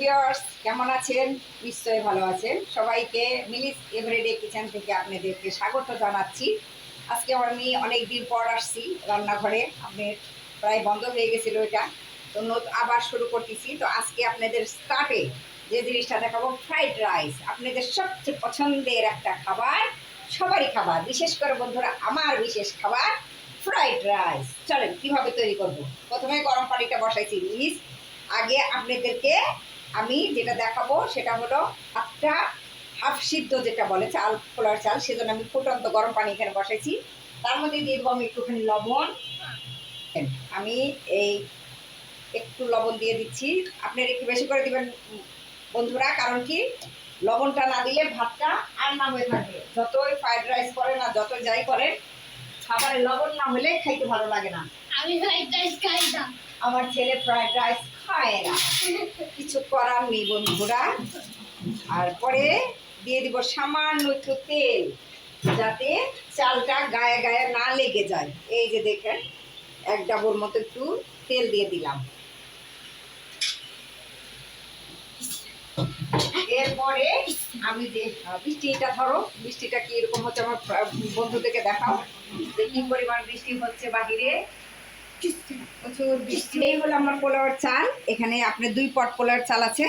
Viewers, কেমন আছেন? নিশ্চয়ই ভালো আছেন। সবাইকে মিলিস এভরিডে কিচেন থেকে আপনাদেরকে স্বাগত জানাচ্ছি। আজকে আমি অনেক দিন পর আসছি রান্নাঘরে। আপনার প্রায় বন্ধ হয়ে গেছিলো এটা, তো আবার শুরু করতেছি। তো আজকে আপনাদের স্টার্টে যে জিনিসটা দেখাবো, ফ্রাইড রাইস। আপনাদের সবচেয়ে পছন্দের একটা খাবার, সবারই খাবার, বিশেষ করে বন্ধুরা আমার বিশেষ খাবার ফ্রাইড রাইস। চলেন কীভাবে তৈরি করব। প্রথমে গরম পানিটা বসাইছি। আগে আপনাদেরকে আমি যেটা দেখাবো সেটা হলো হাফ সিদ্ধ যেটা বলে চাল, পোলার চাল, সেজন্য আমি ফুটন্ত গরম পানি এখানে বসাইছি। তার মধ্যে দিয়ে দেবো আমি একটুখানি লবণ। আমি এই একটু লবণ দিয়ে দিচ্ছি, আপনারা একটু বেশি করে দিবেন বন্ধুরা, কারণ কি লবণটা না দিলে ভাতটা আর না হয়ে থাকবে। যতই ফ্রাইড রাইস করেন আর যতই যাই করেন, খাবারে লবণ না হলে খাইতে ভালো লাগে না। আমি ফ্রাইড রাইস খাই না, আমার ছেলে ফ্রাইড রাইস খায় না, কিছু করার নেই বন্ধুরা। আর পরে দিয়ে দিব সামান্য একটু তেল, যাতে চালটা গায়ে গায়ে না লেগে যায়। এই যে দেখেন, এক ডাবর মতো একটু তেল দিয়ে দিলাম। এরপরে আমি যে বৃষ্টিটা ধরো, বৃষ্টিটা কি এরকম হচ্ছে আমার বন্ধুদেরকে দেখাও যে কি পরিমাণ বৃষ্টি হচ্ছে বাহিরে। প্রচুর বৃষ্টি। এই হলো আমার পোলাওয়ের চাল। এখানে আপনার 2 পট পোলাওয়ের চাল আছে।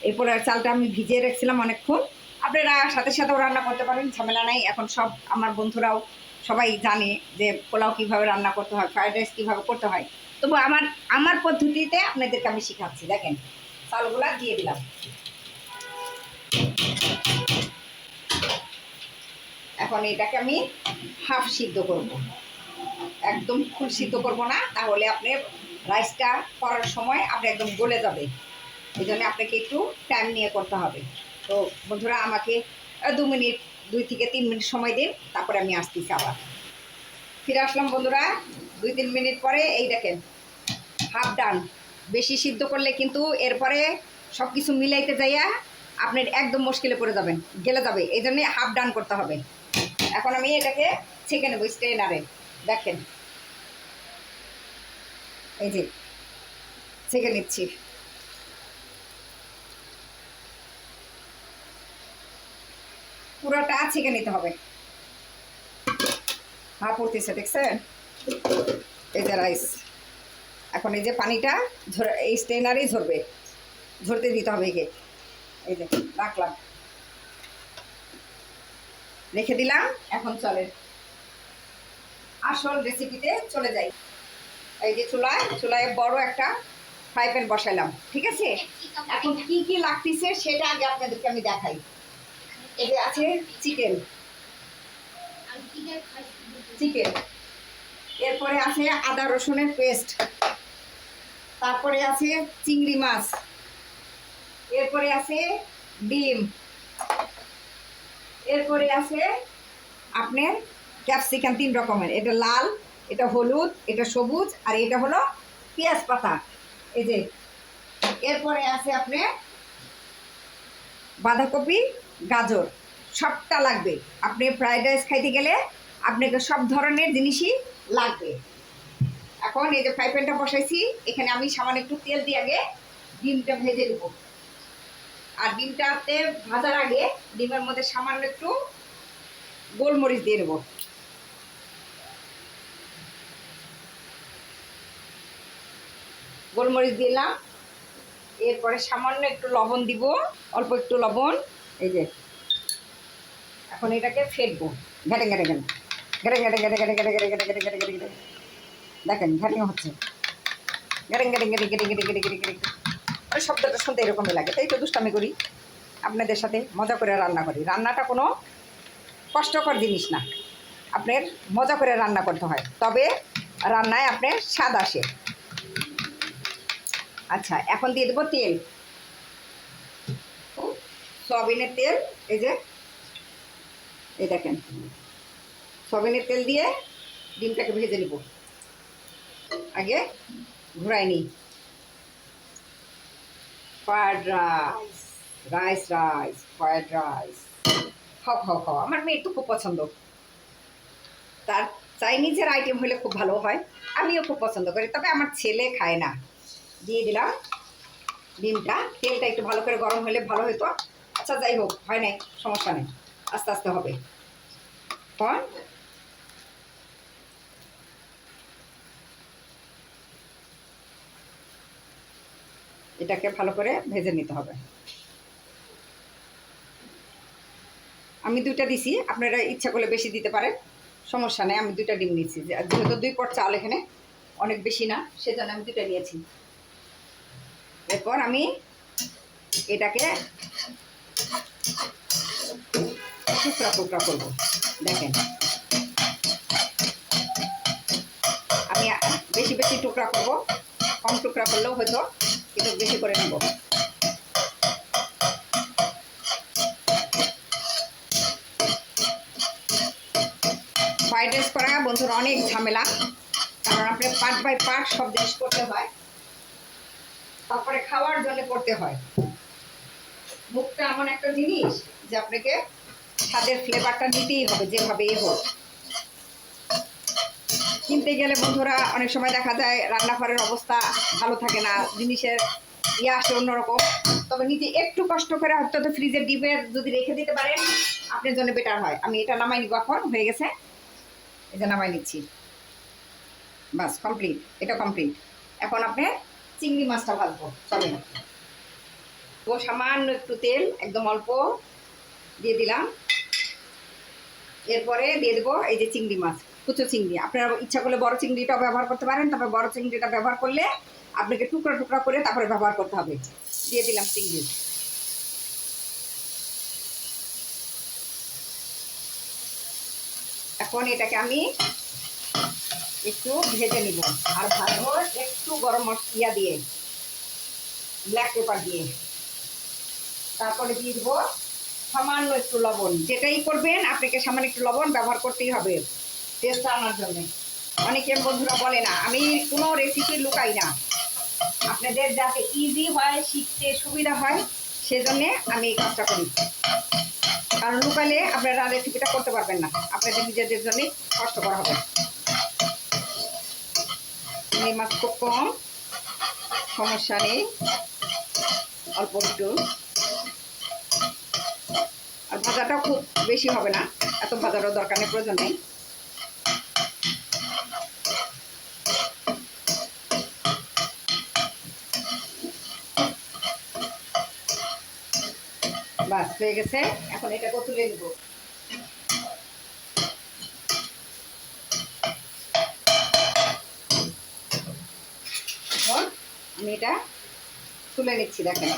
এই পোলাওয়ের চালটা আমি ভিজিয়ে রাখছিলাম অনেকক্ষণ। আপনারা সাথে সাথেও রান্না করতে পারেন, ঝামেলা নাই। এখন সব আমার বন্ধুরাও সবাই জানে যে পোলাও কীভাবে রান্না করতে হয়, ফ্রাইড রাইস কীভাবে করতে হয়। তবু আমার পদ্ধতিতে আপনাদেরকে আমি শেখাচ্ছি। দেখেন, চালগুলা দিয়ে দিলাম। এখন এটাকে আমি হাফ সিদ্ধ করব, একদম ফুল সিদ্ধ করবো না, তাহলে আপনি রাইসটা করার সময় আপনি একদম গলে যাবে। এই জন্য আপনাকে একটু টাইম নিয়ে করতে হবে। তো বন্ধুরা, আমাকে 2 থেকে 3 মিনিট সময় দিন, তারপরে আমি আসতেছি। আবার ফিরে আসলাম বন্ধুরা 2-3 মিনিট পরে। এই দেখেন, হাফ ডান। বেশি সিদ্ধ করলে কিন্তু এরপরে সব কিছু মিলাইতে যাইয়া আপনার একদম মুশকিলে পড়ে যাবেন, গেলে যাবে। এই জন্যে হাফ ডান করতে হবে। এখন আমি এটাকে ছেঁকে নেবো স্ট্রেনারে। দেখেন, এই যে ছেঁকে নিচ্ছি। পুরোটা ছেঁকে নিতে হবে। পড়তেছে, দেখছেন? এই যে রাইস। এখন এই যে পানিটা এই স্ট্রেনারেই ঝরবে, ঝরতে দিতে হবে একে। এই যে রাখলাম, রেখে দিলাম। এখন চলেন আসল রেসিপিতে চলে যাই। এই যে চুলায় বড় একটা ফ্রাই প্যান বসাইলাম, ঠিক আছে? এখন কি কি লাগতেছে সেটা আগে আপনাদেরকে আমি দেখাই। এই যে আছে চিকেন, এরপরে আছে আদা রসুনের পেস্ট, তারপরে আছে চিংড়ি মাছ, এরপরে আছে ডিম, এরপরে আছে আপনার ক্যাপসিকাম 3 রকমের। এটা লাল, এটা হলুদ, এটা সবুজ, আর এটা হলো পেঁয়াজ পাতা। এই যে এরপরে আছে আপনার বাঁধাকপি, গাজর, সবটা লাগবে। আপনি ফ্রাইড রাইস খাইতে গেলে আপনাকে সব ধরনের জিনিসই লাগবে। এখন এই যে ফ্রাই প্যানটা বসাইছি, এখানে আমি সামান্য একটু তেল দিয়ে আগে ডিমটা ভেজে দেব। আর ডিমটাতে ভাজার আগে ডিমের মধ্যে সামান্য একটু গোলমরিচ দিয়ে দেবো। গোলমরিচ দিলাম, এরপরে সামান্য একটু লবণ দিব, অল্প একটু লবণ। এই যে এখন এটাকে ফেটবো। ঘেটে ঘেটে ঘেটে ঘেটে ঘেটে ঘেটে ঘেটে ঘেটে ঘেটে ঘেটে ঘেটে ঘেটে ঘেটে দেখেন ঘেটে হচ্ছে। ঘেটে ঘেটে ঘেটে ঘেটে ঘেটে ঘেটে ঘেটে ঘেটে ওই শব্দটা শুনতে এরকমই লাগে, তাই তো দুষ্টামি করি, আপনাদের সাথে মজা করে রান্না করি। রান্নাটা কোনো কষ্টকর জিনিস না, আপনার মজা করে রান্না করতে হয়, তবে রান্নায় আপনার স্বাদ আসে। আচ্ছা, এখন দিয়ে দেবো তেল, সয়াবিনের তেল। এই যে এই দেখেন, সয়াবিনের তেল দিয়ে ডিমটাকে ভেজে নেব। আগে ঘুরাই নিই। Fried rice, rice rice, fried rice. খাও খাও খাও, আমার মেয়ের তো খুব পছন্দ। তার চাইনিজের আইটেম হলে খুব ভালো হয়, আমিও খুব পছন্দ করি, তবে আমার ছেলে খায় না। দিয়ে দিলাম ডিমটা তেলটা একটু ভালো করে গরম হলে ভালো হতো। আচ্ছা যাই হোক, হয় নাই, সমস্যা নেই, আস্তে আস্তে হবে। এখন এটাকে ভালো করে ভেজে নিতে হবে। আমি 2টা দিছি, আপনারা ইচ্ছা করলে বেশি দিতে পারেন, সমস্যা নেই। আমি 2টা ডিম নিয়েছি, যেহেতু 2 পট চাল এখানে অনেক বেশি না, সেজন্য আমি 2টা নিয়েছি। এরপর আমি এটাকে টুকরা টুকরা করব। দেখেন আমি বেশি বেশি টুকরা করব, কম টুকরা করলেও হয়তো একটু বেশি করে নেব। ফ্রাইড রাইস করা বন্ধুরা অনেক ঝামেলা, কারণ আপনার পার্ট বাই পার্ট সব জিনিস করতে হয়, তারপরে খাওয়ার জন্য করতে হয়। মুখটা এমন একটা জিনিস যে আপনাকে স্বাদের ফ্লেভারটা নিতেই হবে যেভাবেই হোক। কিনতে গেলে বন্ধুরা অনেক সময় দেখা যায় রান্নাঘরের অবস্থা ভালো থাকে না, জিনিসের আসে অন্যরকম। তবে নিজে একটু কষ্ট করে অন্তত ফ্রিজের ডিপের যদি রেখে দিতে পারেন আপনার জন্য বেটার হয়। আমি এটা নামাই নিব, এখন হয়ে গেছে, এটা নামাই নিচ্ছি। বাস কমপ্লিট, এটা কমপ্লিট। এখন আপনি চিংড়ি মাছটা ভাজবো, চলেন। ও সামান্য একটু তেল, একদম অল্প দিয়ে দিলাম। এরপরে দিয়ে দেবো এই যে চিংড়ি মাছ, কুচো চিংড়ি। আপনারা ইচ্ছা করলে বড় চিংড়িটাও ব্যবহার করতে পারেন, তবে বড় চিংড়িটা ব্যবহার করলে আপনাকে টুকরা টুকরা করে তারপরে ব্যবহার করতে হবে। দিয়ে দিলাম চিংড়ি। এখন এটাকে আমি একটু ভেজে নিব, আর ভাজবো একটু গরম মশলা দিয়ে, ব্ল্যাক পেপার দিয়ে। তারপরে দিয়ে দেবো সামান্য একটু লবণ। যেটাই করবেন আপনাকে সামান্য একটু লবণ ব্যবহার করতেই হবে টেস্ট আনার জন্য। অনেকে বন্ধুরা বলে না, আমি কোনো রেসিপি লুকাই না, আপনাদের যাতে ইজি হয়, শিখতে সুবিধা হয়, সেজন্যে আমি এই কাজটা করি। কারণ লুকালে আপনারা রেসিপিটা করতে পারবেন না, আপনাদের নিজেদের জন্যই কষ্ট করা হবে। চিংড়ি মাছ খুব কম, সমস্যা নেই, অল্প একটু। আর ভাজাটা খুব বেশি হবে না, এত ভাজারও দরকার নেই, প্রয়োজন নেই। বাস হয়ে গেছে, এখন এটাকে তুলে নেব। এখন আমি এটা তুলে নিচ্ছি, দেখেন।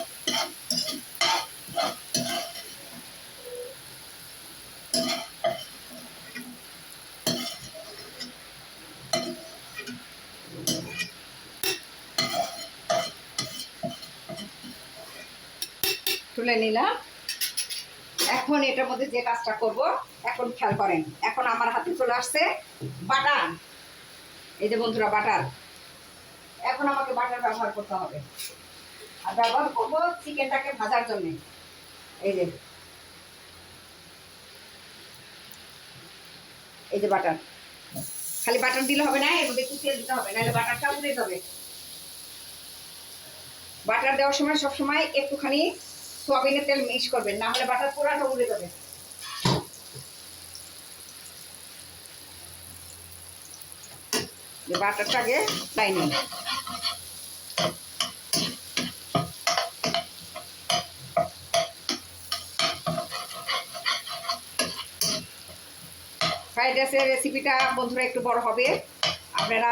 তুলে নিলাম। এখন এটার মধ্যে যে কাজটা করব, এখন খেয়াল করেন, এখন আমার হাতে চলে আসছে বাটার। এই যে বন্ধুরা বাটার, এখন আমাকে বাটার ব্যবহার করতে হবে। আর ব্যবহার করবো চিকেনটাকে ভাজার জন্য। এই যে বাটার, খালি বাটার দিলে হবে না, এর মধ্যে একটু তেল দিতে হবে, নাহলে বাটারটা উড়ে যাবে। বাটার দেওয়ার সময় সবসময় একটুখানি সোয়াবিনের তেল মিক্স করবেন, না হলে বাটার পুরাটা উড়ে যাবে। বাটারটাকে ফ্রাই নিন। ফ্রাইড রাইসের রেসিপিটা বন্ধুরা একটু বড় হবে, আপনারা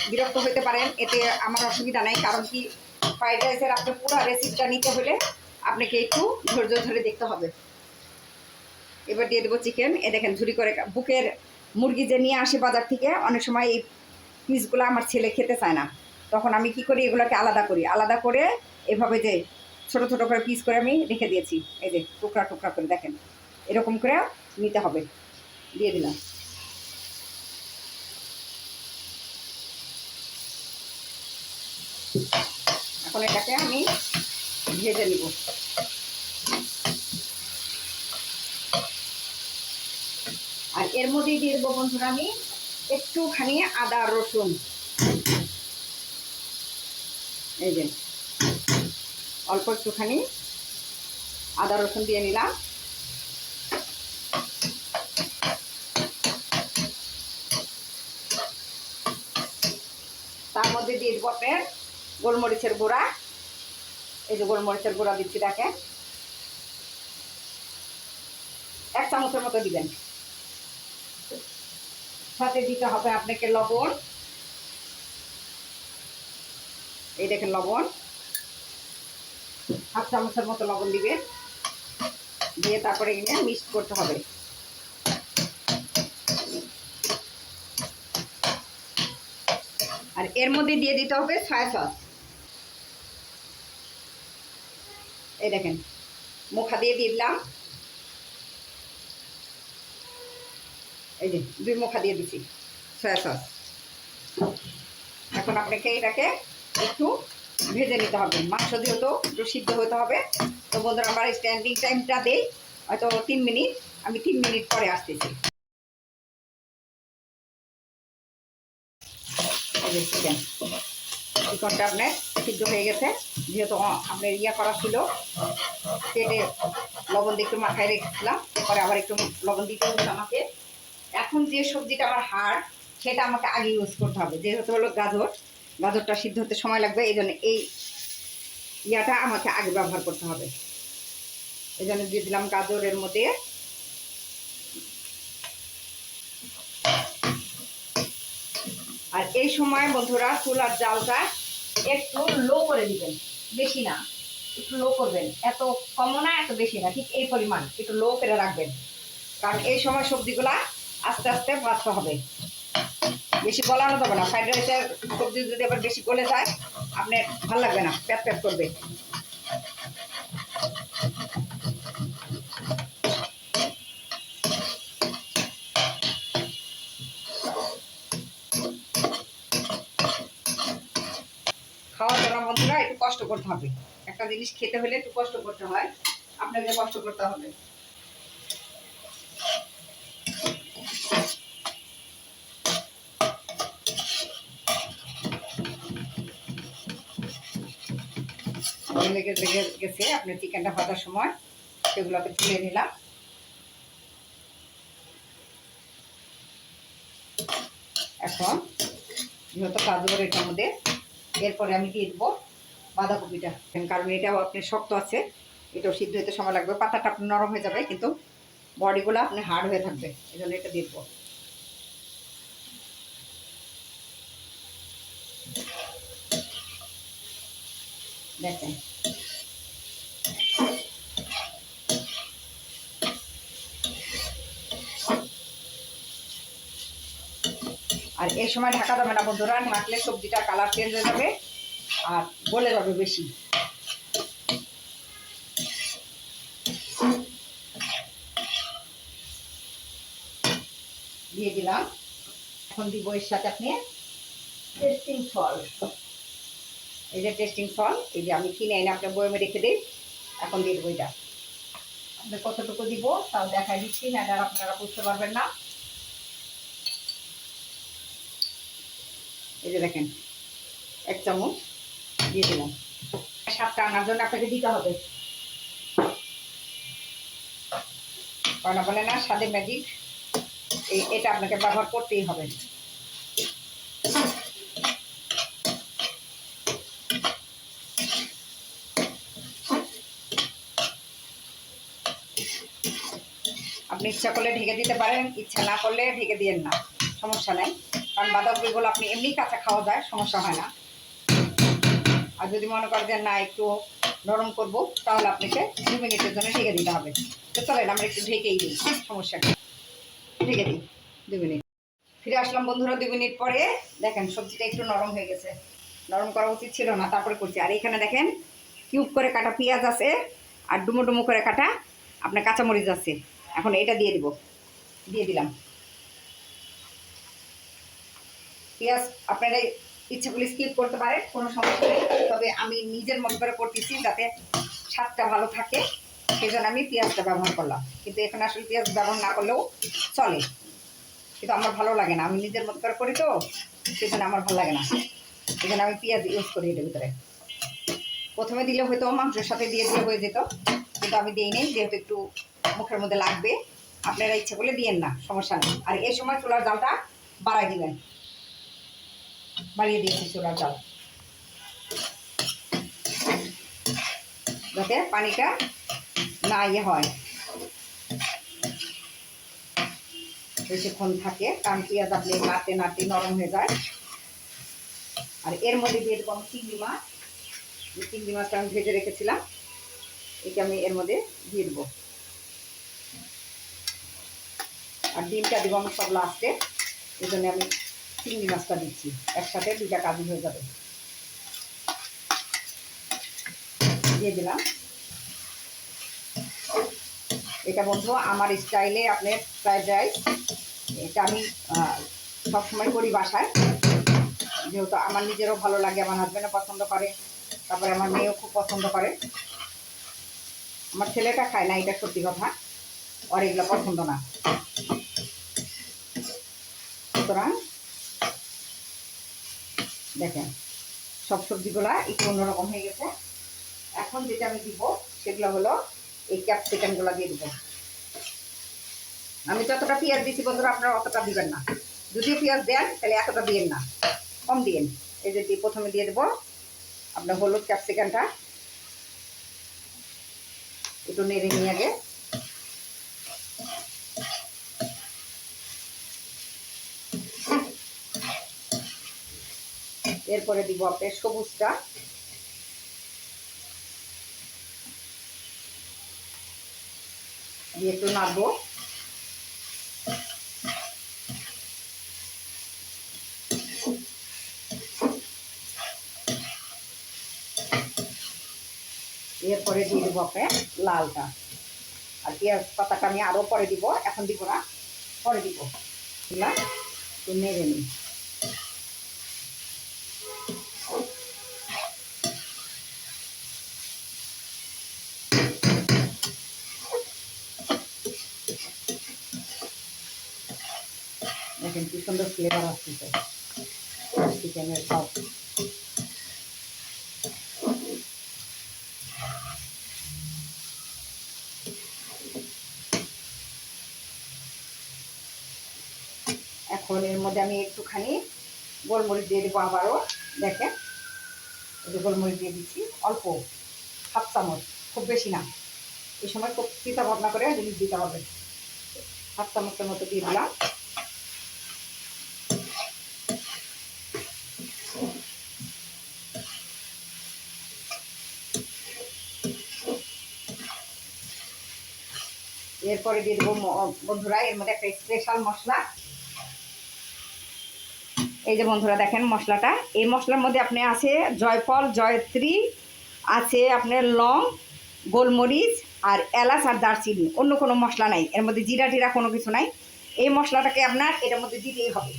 বিরক্ত হতে পারেন, এতে আমার অসুবিধা নাই। কারণ কি, ফ্রাইড রাইসের আপনার পুরো রেসিপিটা নিতে হলে আপনাকে একটু ধৈর্য ধরে দেখতে হবে। এবার দিয়ে দেবো চিকেন। এ দেখেন ঝুরি করে, বুকের মুরগি যে নিয়ে আসে বাজার থেকে, অনেক সময় এই পিসগুলো আমার ছেলে খেতে চায় না, তখন আমি কি করি, এগুলোকে আলাদা করি। আলাদা করে এভাবে যে ছোট ছোট করে পিস করে আমি রেখে দিয়েছি, এই যে টুকরা টুকরা করে, দেখেন এরকম করে নিতে হবে। দিয়ে দিলাম। এখন এটাকে আমি ভেজে নিব। আর এর মধ্যেই দিয়ে দেবো বন্ধুরা আমি একটুখানি আদা রসুন। এই যে অল্প একটুখানি আদা রসুন দিয়ে নিলাম। তার মধ্যে দিয়ে দেবো আপনার গোলমরিচের গুঁড়া। এই যে গোলমরিচের গুঁড়া দিচ্ছি, দেখেন 1 চামচের মতো দিবেন। সাথে দিতে হবে আপনাকে লবণ। এই দেখেন লবণ, 1/2 চামচের মতো লবণ দিবেন। দিয়ে তারপরে এনে মিক্স করতে হবে। আর এর মধ্যে দিয়ে দিতে হবে সয়া সস। এই দেখেন মুখা দিয়ে দিলাম, এই যে 2 মুখা দিয়ে দিচ্ছি সয়া সস। এখন আপনাকে এটাকে একটু ভেজে নিতে হবে। মাংস যেহেতু একটু সিদ্ধ হতে হবে, তো বন্ধুরা আমার স্ট্যান্ডিং টাইমটা দেই হয়তো 3 মিনিট। আমি 3 মিনিট পরে আসতেছি। চিকেন চিকনটা আপনার সিদ্ধ হয়ে গেছে, যেহেতু আপনার করা ছিল, পেটে লবণ দিয়ে একটু মাথায় রেখেছিলাম, পরে আবার একটু লবণ দিতে হচ্ছে আমাকে। এখন যে সবজিটা আমার হাড়, সেটা আমাকে আগে ইউজ করতে হবে। যেহেতু হলো গাজরটা সিদ্ধ হতে সময় লাগবে, এই জন্য এই আমাকে আগে ব্যবহার করতে হবে। এই জন্য দিয়ে দিলাম গাজরের মধ্যে। আর এই সময় বন্ধুরা চুলার জালটা একটু লো করে দিবেন, বেশি না, একটু লো করবেন। এত কমও না, এত বেশি না, ঠিক এই পরিমাণ একটু লো করে রাখবেন। কারণ এই সময় সবজিগুলা আস্তে আস্তে ভাজতে হবে, বেশি গলানো যাবে না। ফ্রাইড রাইসের সবজি যদি আবার বেশি গলে যায়, আপনার ভালো লাগবে না, প্যাট প্যাট করবে। খাওয়া দাওয়া বন্ধুরা একটু কষ্ট করতে হবে। একটা জিনিস খেতে হলে একটু কষ্ট করতে হয়, আপনাকে কষ্ট করতে হবে। লেগে গেছে আপনার চিকেনটা ভাজার সময়, সেগুলোকে তুলে নিলাম। এখন যেহেতু গাজর এটার মধ্যে, এরপরে আমি দিয়ে দেবো বাঁধাকপিটা। কারণ এটাও আপনার শক্ত আছে, এটাও সিদ্ধ হতে সময় লাগবে। পাতাটা আপনার নরম হয়ে যাবে, কিন্তু বডিগুলো আপনার হার্ড হয়ে থাকবে, এই জন্য এটা দিয়ে দেবো। দেখেন আর এই সময় ঢাকা যাবে না বন্ধুরা, ঢাকলে সবজিটা কালার চেঞ্জ হয়ে যাবে আর গলে যাবে বেশি। দিয়ে দিলাম। এখন দিব এর সাথে আপনি টেস্টিং সল্ট। এই যে টেস্টিং সল্ট, এই যে আমি কিনে এনে আপনার বয়মে রেখে দিই। এখন দিয়ে দেবো এটা। আপনি কতটুকু দিব তাও দেখাই দিচ্ছি, না এটা আপনারা বুঝতে পারবেন না। এই যে দেখেন 1 চামচ দিয়ে দিলাম। স্বাদটা আনার জন্য আপনাকে দিতে হবে, কারণ বলে না স্বাদে ম্যাজিক, এটা আপনাকে ব্যবহার করতেই হবে। আপনি ইচ্ছা করলে ঢেকে দিতে পারেন, ইচ্ছা না করলে ঢেকে দিয়েন না, সমস্যা নেই। কারণ বাঁধাকপিগুলো আপনি এমনি কাঁচা খাওয়া যায়, সমস্যা হয় না। আর যদি মনে করেন যে না একটু নরম করবো, তাহলে আপনাকে 2 মিনিটের জন্য ঢেকে দিতে হবে। তো চলেন আমরা একটু ঢেকেই দিই, সমস্যা নেই, ঢেকে দিই 2 মিনিট। ফিরে আসলাম বন্ধুরা 2 মিনিট পরে। দেখেন সবজিটা একটু নরম হয়ে গেছে, নরম করা উচিত ছিল না, তারপরে করছি। আর এখানে দেখেন কিউব করে কাটা পেঁয়াজ আছে, আর ডুমো ডুমো করে কাটা আপনার কাঁচামরিচ আছে। এখন এটা দিয়ে দিব, দিয়ে দিলাম। পেঁয়াজ আপনারা ইচ্ছা করলে স্কিপ করতে পারেন, কোনো সমস্যা নেই। তবে আমি নিজের মতো করে করতেছি যাতে স্বাদটা ভালো থাকে, সেই জন্য আমি পেঁয়াজটা ব্যবহার করলাম। কিন্তু এখানে আসলে পেঁয়াজ ব্যবহার না করলেও চলে, কিন্তু আমার ভালো লাগে না। আমি নিজের মতো করে করি তো, সেই জন্য আমার ভালো লাগে না, সেই জন্য আমি পেঁয়াজ ইউজ করি এটার ভিতরে। প্রথমে দিলে হয়তো মাংসের সাথে দিয়ে দিয়ে হয়ে যেত, কিন্তু আমি দিই নেই, যেহেতু একটু মুখের মধ্যে লাগবে। আপনারা ইচ্ছে করলে দিয়েন না, সমস্যা নেই। আর এই সময় চুলার জালটা বাড়াই দিবেন। বাড়িয়ে দিয়েছি চুলার জাল, যাতে পানিটা না হয়, বেশিক্ষণ থাকে, কারণ পেঁয়াজ আপনি নাড়তে নাড়তে নরম হয়ে যায়। আর এর মধ্যে দিয়ে দেবো আমি চিংড়ি মাছ। চিংড়ি মাছটা আমি ভেজে রেখেছিলাম, এটা আমি এর মধ্যে দিয়ে দেবো। আর ডিমটা দেবো আমি সব লাস্টে, এই জন্য আমি চিংড়ি মাছটা দিচ্ছি, একসাথে দুইটা কাজু হয়ে যাবে। দিয়ে দিলাম। এটা বন্ধু আমার স্টাইলে আপনার ফ্রাইড রাইস, এটা আমি সবসময় করি বাসায়, যেহেতু আমার নিজেরও ভালো লাগে, আমার হাজব্যান্ডও পছন্দ করে, তারপরে আমার মেয়েও খুব পছন্দ করে। আমার ছেলেটা খায় না, এটা সত্যি কথা, আর এগুলো পছন্দ না। সুতরাং দেখেন সব সবজিগুলা একটু অন্যরকম হয়ে গেছে। এখন যেটা আমি দিব সেগুলো হলো এই ক্যাপসিকামগুলো দিয়ে দেবো। আমি যতটা পেঁয়াজ দিচ্ছি বন্ধুরা, আপনারা অতটা দিবেন না। যদিও পেঁয়াজ দেন তাহলে এতটা দিয়েন না, কম দিয়েন। এই যে প্রথমে দিয়ে দেবো আপনার হলুদ ক্যাপসিকামটা, একটু নেড়ে নিয়ে আগে। এরপরে দিব আপনার সবুজটা, দিয়ে একটু নাড়বো। এরপরে দিয়ে দেবো আপনার লালটা। আর পেঁয়াজ পাতাটা আমি আরও পরে দিব, এখন দিব না, পরে দিব। একটু নেড়ে নিই। দেখেন কি সুন্দর ফ্লেভার আসতেছে চিকেনের সব। এখন এর মধ্যে আমি একটুখানি গোলমরিচ দিয়ে দেবো আবারও। দেখেন এই যে গোলমরিচ দিয়ে দিচ্ছি অল্প, হাফ চামচ, খুব বেশি না। এই সময় খুব চিন্তা ভাবনা করে জিনিস দিতে হবে। হাফ চামচের মতো দিয়ে দিলাম। এরপরে দিয়ে দেবো বন্ধুরা এর মধ্যে একটা স্পেশাল মশলা। এই যে বন্ধুরা দেখেন মশলাটা, এই মশলার মধ্যে আপনি আছে জয়ফল, জয়ত্রী, আছে আপনার লং, গোলমরিচ আর এলাচ আর দারচিনি, অন্য কোনো মশলা নাই এর মধ্যে, জিরা টিরা কোনো কিছু নাই। এই মশলাটাকে আপনার এটার মধ্যে দিতেই হবে।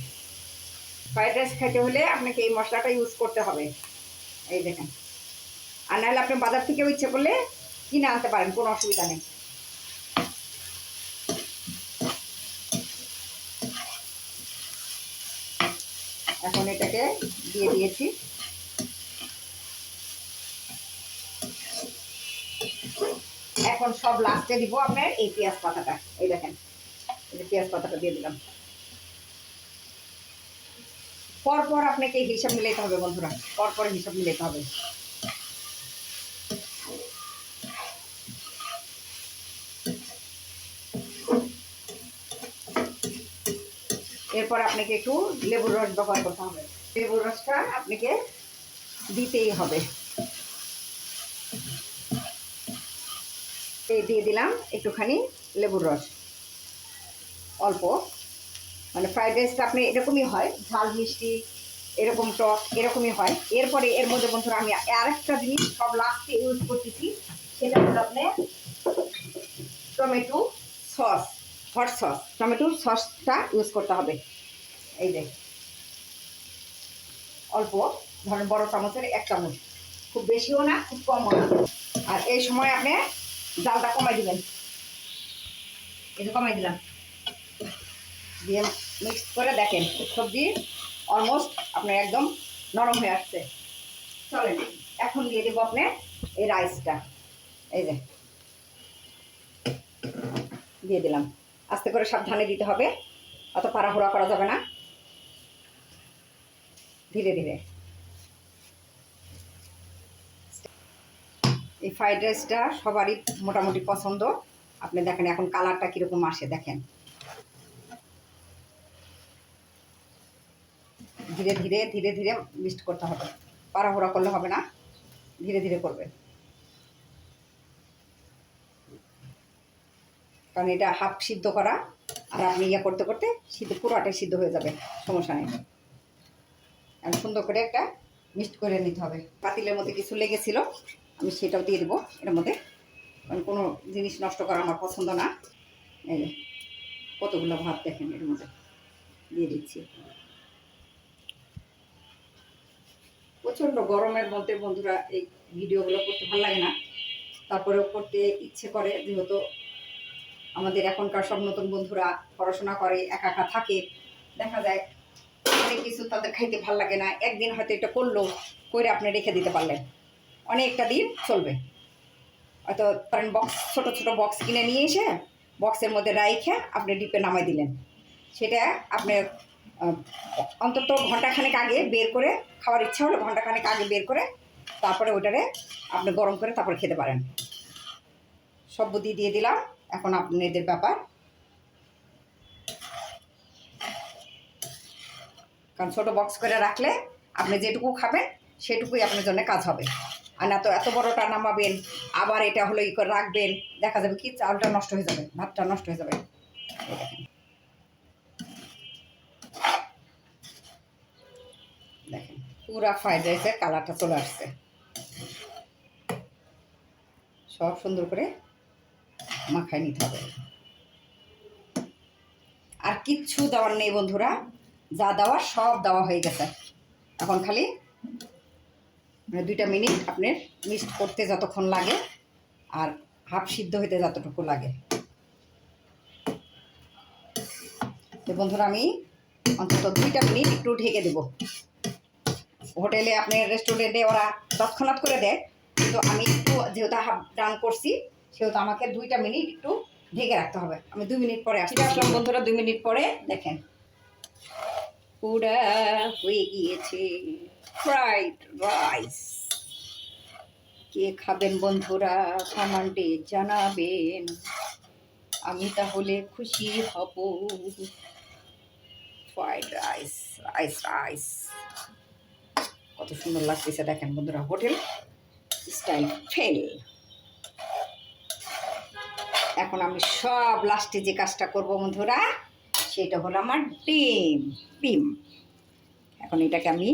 ফ্রাইড রাইস খেতে হলে আপনাকে এই মশলাটা ইউজ করতে হবে। এই দেখেন, আর নাহলে আপনি বাজার থেকেও ইচ্ছে করলে কিনে আনতে পারেন, কোনো অসুবিধা নেই। এখন এটাকে দিয়ে দিয়েছি। এখন সব লাস্টে দিব আপনার এই পেঁয়াজ পাতাটা। এই দেখেন এই পেঁয়াজ পাতাটা দিয়ে দিলাম। পরপর আপনাকে হিসাব মিলাইতে হবে বন্ধুরা, পরপর হিসাব মিলাইতে হবে। এরপর আপনাকে একটু লেবুর রস ব্যবহার করতে হবে। লেবুর রসটা আপনাকে দিতেই হবে। দিয়ে দিলাম একটুখানি লেবুর রস, অল্প, মানে ফ্রাইড রাইসটা আপনি এরকমই হয়, ঝাল মিষ্টি এরকম টক এরকমই হয়। এরপরে এর মধ্যে বন্ধুরা আমি আরেকটা জিনিস সব লাস্টে ইউজ করতেছি, সেটা হলো আপনার tomato sauce, hot sauce, tomato সসটা ইউজ করতে হবে। এই যে অল্প, ধরেন বড় চামচের 1 চামচ, খুব বেশিও না খুব কমও না। আর এই সময় আপনি জালটা কমাই দিবেন। এই যে কমাই দিলাম, দিয়ে মিক্স করে দেখেন সবজি অলমোস্ট আপনার একদম নরম হয়ে আসছে। চলেন এখন দিয়ে দেবো আপনার এই রাইসটা এই যে দিয়ে দিলাম। আস্তে করে সাবধানে দিতে হবে, অত পাড়াহুড়া করা যাবে না, ধীরে ধীরে। এই ফ্রাইড রাইসটা সবারই মোটামুটি পছন্দ। আপনি দেখেন এখন কালারটা কীরকম আসে, দেখেন। ধীরে ধীরে ধীরে ধীরে মিক্সড করতে হবে, পাড়াহুড়া করলে হবে না, ধীরে ধীরে করবে, কারণ এটা হাফ সিদ্ধ করা। আর আপনি ইয়ে করতে করতে সিদ্ধ পুরোটাই সিদ্ধ হয়ে যাবে, সমস্যা নেই। এখন সুন্দর করে একটা মিক্সড করে নিতে হবে। পাতিলের মধ্যে কিছু লেগেছিল, আমি সেটাও দিয়ে দেবো এর মধ্যে, কারণ কোনো জিনিস নষ্ট করা আমার পছন্দ না। এই যে কতগুলো ভাত দেখেন এর মধ্যে দিয়ে দিচ্ছি। প্রচণ্ড গরমের মধ্যে বন্ধুরা এই ভিডিওগুলো করতে ভালো লাগে না, তারপরেও করতে ইচ্ছে করে, যেহেতু আমাদের এখনকার সব নতুন বন্ধুরা পড়াশোনা করে, একা একা থাকে, দেখা যায় অনেক কিছু তাদের খাইতে ভালো লাগে না। একদিন হয়তো এটা করলো, করে আপনি রেখে দিতে পারলেন, অনেকটা দিন চলবে। হয়তো ধরেন বক্স, ছোটো ছোটো বক্স কিনে নিয়ে এসে বক্সের মধ্যে রাইখে আপনি ডিপে নামাই দিলেন, সেটা আপনার অন্তত ঘন্টাখানেক আগে বের করে, খাওয়ার ইচ্ছা হলে ঘন্টাখানেক আগে বের করে তারপরে ওইটারে আপনি গরম করে তারপরে খেতে পারেন। সব বুদ্ধি দিয়ে দিলাম, এখন আপনাদের ব্যাপার। কারণ ছোটো বক্স করে রাখলে আপনি যেটুকু খাবেন সেটুকুই আপনার জন্য কাজ হবে। আর না তো এত বড়টা নামাবেন, আবার এটা হলো ই করে রাখবেন, দেখা যাবে কি চালটা নষ্ট হয়ে যাবে, ভাতটা নষ্ট হয়ে যাবে। দেখেন পুরা ফ্রাইড রাইসের কালারটা চলে আসছে। সব সুন্দর করে মাখায় নিতে হবে। আর কিচ্ছু দেওয়ার নেই বন্ধুরা, যা দেওয়ার সব দেওয়া হয়ে গেছে। এখন খালি 2টা মিনিট আপনার মিক্সড করতে যতক্ষণ লাগে আর হাফ সিদ্ধ হইতে যতটুকু লাগে। তো বন্ধুরা আমি অন্তত 2টা মিনিট একটু ঢেকে দেবো। হোটেলে আপনার রেস্টুরেন্টে ওরা তৎক্ষণাৎ করে দেয়, কিন্তু আমি একটু যেহেতু হাফ ডান করছি সেহেতু আমাকে 2টা মিনিট একটু ঢেকে রাখতে হবে। আমি 2 মিনিট পরে আসলাম বন্ধুরা। 2 মিনিট পরে দেখেন পুরা হয়ে গিয়েছে ফ্রাইড রাইস। কে খাবেন বন্ধুরা কমেন্টে জানাবেন, আমি তাহলে খুশি হব। ফ্রাইড রাইস, রাইস রাইস কত সুন্দর লাগতেছে দেখেন বন্ধুরা, হোটেল স্টাইল ফেল। এখন আমি সব লাস্টে যে কাজটা করব বন্ধুরা, সেটা হলো আমার ডিম। এখন এটাকে আমি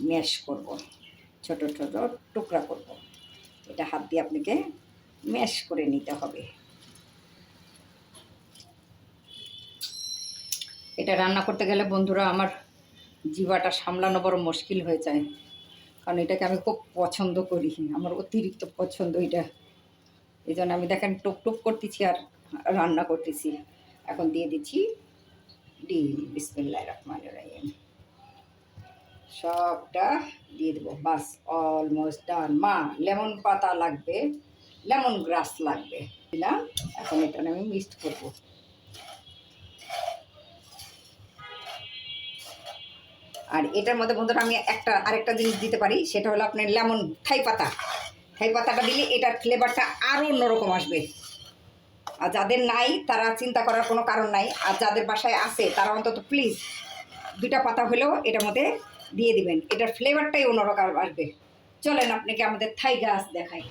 ম্যাশ করব, ছোট ছোট টুকরা করব। এটা হাত দিয়ে আপনাকে ম্যাশ করে নিতে হবে। এটা রান্না করতে গেলে বন্ধুরা আমার জিভাটা সামলানো বড় মুশকিল হয়ে যায়, কারণ এটাকে আমি খুব পছন্দ করি, আমার অতিরিক্ত পছন্দ এটা। এই জন্য আমি দেখেন টুক টুক করতেছি আর রান্না করতেছি। এখন দিয়ে দিচ্ছি ডিম। বিসমিল্লাহির রহমানির রহিম। সবটা দিয়ে দেবো, বাস অলমোস্ট ডান। মা লেমন পাতা লাগবে, লেমন গ্রাস লাগবে দিলাম। এখন এটা আমি মিক্সড করবো। আর এটার মধ্যে বন্ধুরা আমি আরেকটা জিনিস দিতে পারি, সেটা হলো আপনার লেমন থাই পাতাটা দিলে এটার ফ্লেভারটা আরও অন্যরকম আসবে। আর যাদের নাই তারা চিন্তা করার কোনো কারণ নাই, আর যাদের বাসায় আছে তারা অন্তত প্লিজ 2টা পাতা হলেও এটার মধ্যে দিয়ে দিবেন, এটার ফ্লেভারটাই অন্যরকম আসবে। চলেন আপনাকে আমাদের থাই গাছ দেখাই।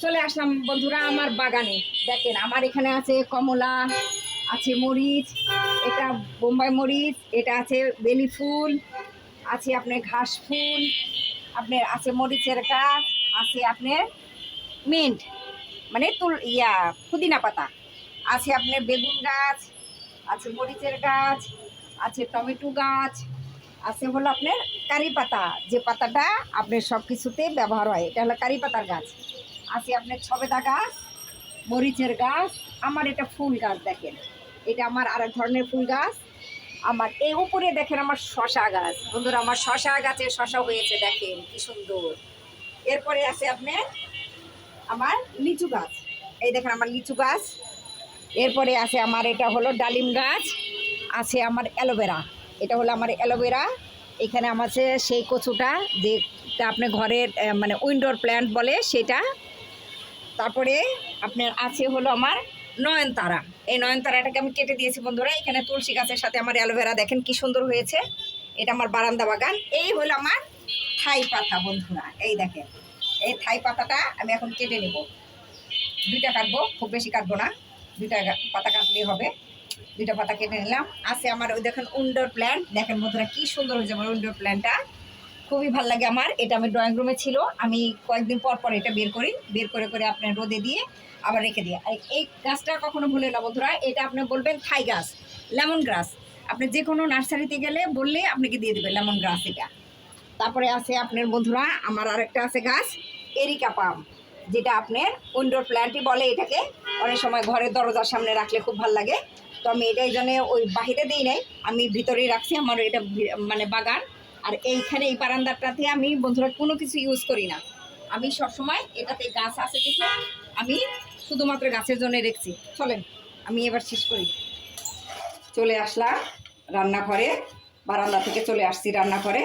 চলে আসলাম বন্ধুরা আমার বাগানে। দেখেন আমার এখানে আছে কমলা, আছে মরিচ, এটা বোম্বাই মরিচ, এটা আছে বেলি ফুল, আছে আপনার ঘাস ফুল, আপনার আছে মরিচের গাছ, আছে আপনার মিন্ট মানে পুদিনা পাতা, আছে আপনার বেগুন গাছ, আছে মরিচের গাছ, আছে টমেটো গাছ, আছে হলো আপনার কারি পাতা, যে পাতাটা আপনার সব কিছুতে ব্যবহার হয়, এটা হলো কারি পাতার গাছ। আছে আপনার ছবেদা গাছ, মরিচের গাছ, আমার এটা ফুল গাছ দেখেন, এটা আমার আরেক ধরনের ফুল গাছ। আমার এই উপরে দেখেন আমার শশা গাছ বন্ধুরা, আমার শশা গাছে শশা হয়েছে দেখেন কি সুন্দর। এরপরে আছে আপনার আমার লিচু গাছ, এই দেখেন আমার লিচু গাছ। এরপরে আছে আমার এটা হলো ডালিম গাছ, আছে আমার অ্যালোভেরা, এটা হলো আমার অ্যালোভেরা। এখানে আমার আছে সেই কচুটা, যেটা আপনি ঘরের মানে উইন্ডোর প্ল্যান্ট বলে সেটা। তারপরে আপনার আছে হলো আমার নয়নতারা, এই নয়নতারাটাকে আমি কেটে দিয়েছি বন্ধুরা। এখানে তুলসী গাছের সাথে আমার অ্যালোভেরা দেখেন কি সুন্দর হয়েছে, এটা আমার বারান্দা বাগান। এই হলো আমার থাই পাতা বন্ধুরা, এই দেখেন এই থাই পাতাটা আমি এখন কেটে নেব, দুইটা কাটবো, খুব বেশি কাটবো না, দুইটা পাতা কাটলেই হবে। দুইটা পাতা কেটে নিলাম। আছে আমার ওই দেখেন উইন্ডোর প্ল্যান্ট, দেখেন বন্ধুরা কি সুন্দর হয়েছে আমার উইন্ডোর প্ল্যান্টটা, খুবই ভালো লাগে আমার। এটা আমি ড্রয়িং রুমে ছিল, আমি কয়েকদিন পর পর এটা বের করি, বের করে করে আপনার রোদে দিয়ে আবার রেখে দিই। আর এই গাছটা কখনো ভুলে না বন্ধুরা, এটা আপনি বলবেন থাই গাছ, লেমন গ্রাস। আপনি যে কোনো নার্সারিতে গেলে বললে আপনাকে দিয়ে দেবে লেমন গ্রাস এটা। তারপরে আছে আপনার বন্ধুরা আমার আরেকটা আছে গাছ এরিকা পাম, যেটা আপনার উইন্ডোর প্ল্যান্টই বলে এটাকে। অনেক সময় ঘরের দরজার সামনে রাখলে খুব ভালো লাগে, তো আমি এটা এই জন্য ওই বাহিরে দিই নাই, আমি ভিতরেই রাখছি, আমার এটা মানে বাগান। আর এইখানে এই বারান্দাটাতে আমি বন্ধুরা কোনো কিছু ইউজ করি না, আমি সবসময় এটাতে গাছ আছে দেখে আমি শুধুমাত্র গাছের জন্য রেখেছি। চলেন আমি এবার শেষ করি। চলে আসলাম রান্নাঘরে, বারান্দা থেকে চলে আসছি রান্নাঘরে।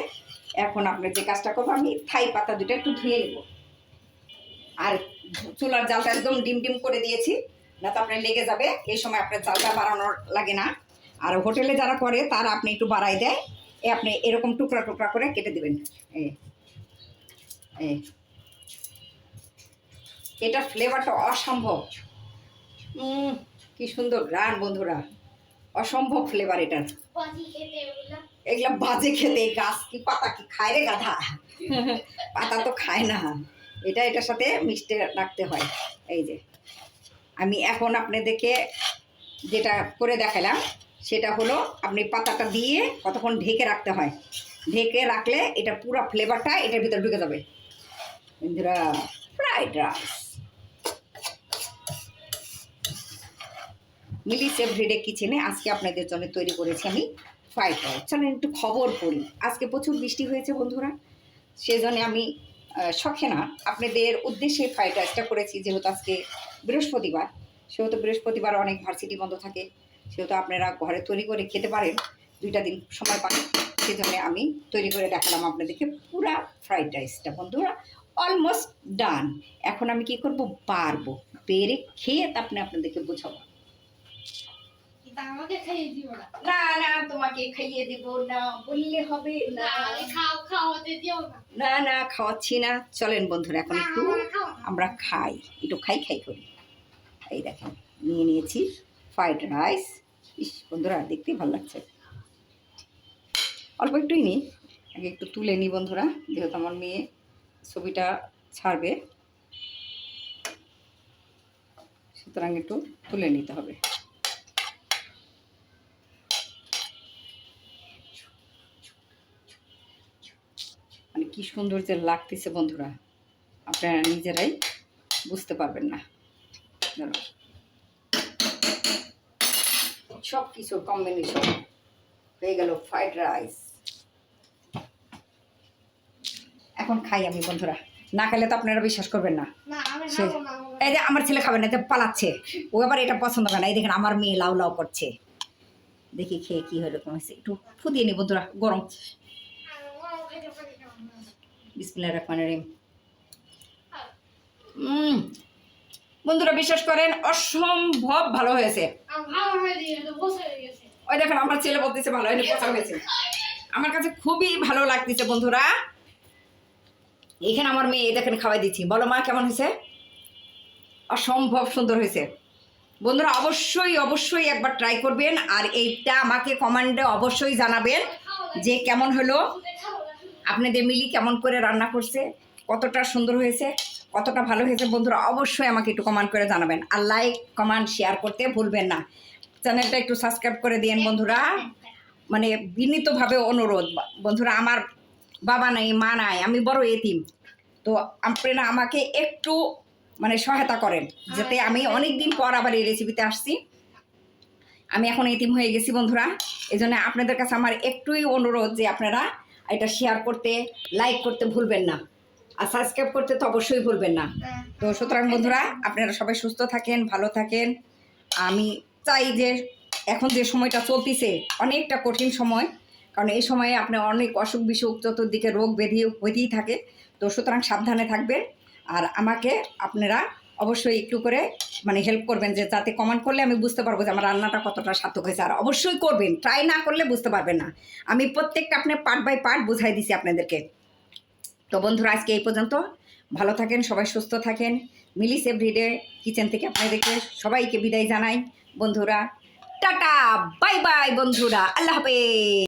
এখন আপনার যে কাজটা করবো, আমি থাই পাতা দুটো একটু ধুয়ে নেব। আর চুলার জালটা একদম ডিম ডিম করে দিয়েছি, না তো আপনার লেগে যাবে। এই সময় আপনার জালটা বাড়ানোর লাগে না। আর হোটেলে যারা করে তারা আপনি একটু বাড়াই দেয়, আপনি এরকম টুকরা টুকরা করে কেটে দেবেন। এটা ফ্লেভারটা অসম্ভব, কি সুন্দর গ্রান বন্ধুরা, অসম্ভব ফ্লেভার এটার। এগুলা বাজে খেতে, গাছ কি পাতা কি খায় রে গাধা, পাতা তো খায় না, এটার সাথে মিশতে রাখতে হয়। এই যে আমি এখন আপনাদেরকে যেটা করে দেখালাম সেটা হলো, আপনি পাতাটা দিয়ে কতক্ষণ ঢেকে রাখতে হয়, ঢেকে রাখলে এটা পুরো ফ্লেভারটা এটার ভিতরে ঢুকে যাবে বন্ধুরা। ফ্রাইড রাইস, মিলিস এভরিডে কিচেনে আজকে আপনাদের জন্য তৈরি করেছি আমি ফ্রাইড রাইস। চলেন একটু খবর পড়ি। আজকে প্রচুর বৃষ্টি হয়েছে বন্ধুরা, সেজন্য আমি শখে না আপনাদের উদ্দেশ্যে ফ্রাইড রাইসটা করেছি। যেহেতু আজকে বৃহস্পতিবার, সেহেতু বৃহস্পতিবার অনেক ভার্সিটি বন্ধ থাকে, সেহেতু আপনারা ঘরে তৈরি করে খেতে পারেন, 2টা দিন সময় পাবেন, সেজন্য আমি তৈরি করে দেখালাম আপনাদেরকে পুরা ফ্রাইড রাইসটা বন্ধুরা। Almost done. এখন আমি কি করব, পারবো পেরে খেয়ে আপনি আপনাদেরকে বোঝাবো। আমাকে খাইয়ে দিও না। না না, তোমাকে খাইয়ে দেব না বললে হবে না। খাওয়াতে দিও না। না না, খাওয়াচ্ছি না। চলেন বন্ধুরা এখন একটু আমরা খাই, একটু খাই করি। এই দেখেন নিয়ে নিয়েছি ফ্রাইড রাইস। ইস বন্ধুরা দেখতেই ভালো লাগছে, অল্প একটুই নিই, আগে একটু তুলে নিই বন্ধুরা, যেহেতু আমার মেয়ে ছবিটা ছাড়বে, সুতরাং একটু তুলে নিতে হবে। মানে কি সুন্দর যে লাগতেছে বন্ধুরা, আপনারা নিজেরাই বুঝতে পারবেন না। সব কিছুর কম্বিনেশন হয়ে গেল ফ্রাইড রাইস। এখন খাই আমি বন্ধুরা, না খেলে তো আপনারা বিশ্বাস করবেন না। এই যে আমার ছেলে খাবে না, তো পালাচ্ছে, ও আবার এটা পছন্দ করে না। এই দেখেন আমার মেয়ে লাউ লাউ করছে, দেখি খেয়ে কি হলো কমেছে। একটু ফুটিয়ে নি বন্ধুরা, গরম। বিসমিল্লাহির রহমানির রহিম। বন্ধুরা বিশ্বাস করেন অসম্ভব ভালো হয়েছে। ওই দেখেন আমার ছেলে বলতেছে ভালো হয়নি, পচা হয়েছে। আমার কাছে খুবই ভালো লাগতেছে বন্ধুরা। এখানে আমার মেয়ে দেখেন খাওয়াই দিচ্ছি, বলো মা কেমন হয়েছে? অসম্ভব সুন্দর হয়েছে বন্ধুরা। অবশ্যই অবশ্যই একবার ট্রাই করবেন, আর এইটা আমাকে কমেন্টে অবশ্যই জানাবেন যে কেমন হলো, আপনাদের মিলি কেমন করে রান্না করছে, কতটা সুন্দর হয়েছে, কতটা ভালো হয়েছে বন্ধুরা। অবশ্যই আমাকে একটু কমেন্ট করে জানাবেন, আর লাইক কমেন্ট শেয়ার করতে ভুলবেন না। চ্যানেলটা একটু সাবস্ক্রাইব করে দিন বন্ধুরা, মানে বিনীতভাবে অনুরোধ বন্ধুরা। আমার বাবা নাই, মা নাই, আমি বড় এতিম, তো আপনারা আমাকে একটু মানে সহায়তা করেন, যাতে আমি অনেক দিন পর আবার এই রেসিপিতে আসছি। আমি এখন এতিম হয়ে গেছি বন্ধুরা, এই জন্য আপনাদের কাছে আমার একটুই অনুরোধ যে আপনারা এটা শেয়ার করতে, লাইক করতে ভুলবেন না। আর সাবস্ক্রাইব করতে তো অবশ্যই ভুলবেন না। তো সুতরাং বন্ধুরা, আপনারা সবাই সুস্থ থাকেন, ভালো থাকেন। আমি চাই যে এখন যে সময়টা চলতেছে অনেকটা কঠিন সময়, কারণ এই সময়ে আপনার অনেক অসুখ বিসুখ, চতুর্দিকে রোগ ব্যাধি হইতেই থাকে। তো সুতরাং সাবধানে থাকবেন। আর আমাকে আপনারা অবশ্যই একটু করে মানে হেল্প করবেন, যে যাতে কমেন্ট করলে আমি বুঝতে পারবো যে আমার রান্নাটা কতটা সার্থক হয়েছে। আর অবশ্যই করবেন, ট্রাই না করলে বুঝতে পারবেন না। আমি প্রত্যেকটা আপনার পার্ট বাই পার্ট বুঝাই দিছি আপনাদেরকে। তো বন্ধুরা, আজকে এই পর্যন্ত। ভালো থাকেন, সবাই সুস্থ থাকেন। মিলিস এভরিডে কিচেন থেকে আপনাদেরকে সবাইকে বিদায় জানাই বন্ধুরা। টাটা, বাই বাই বন্ধুরা, আল্লাহ হাফেজ।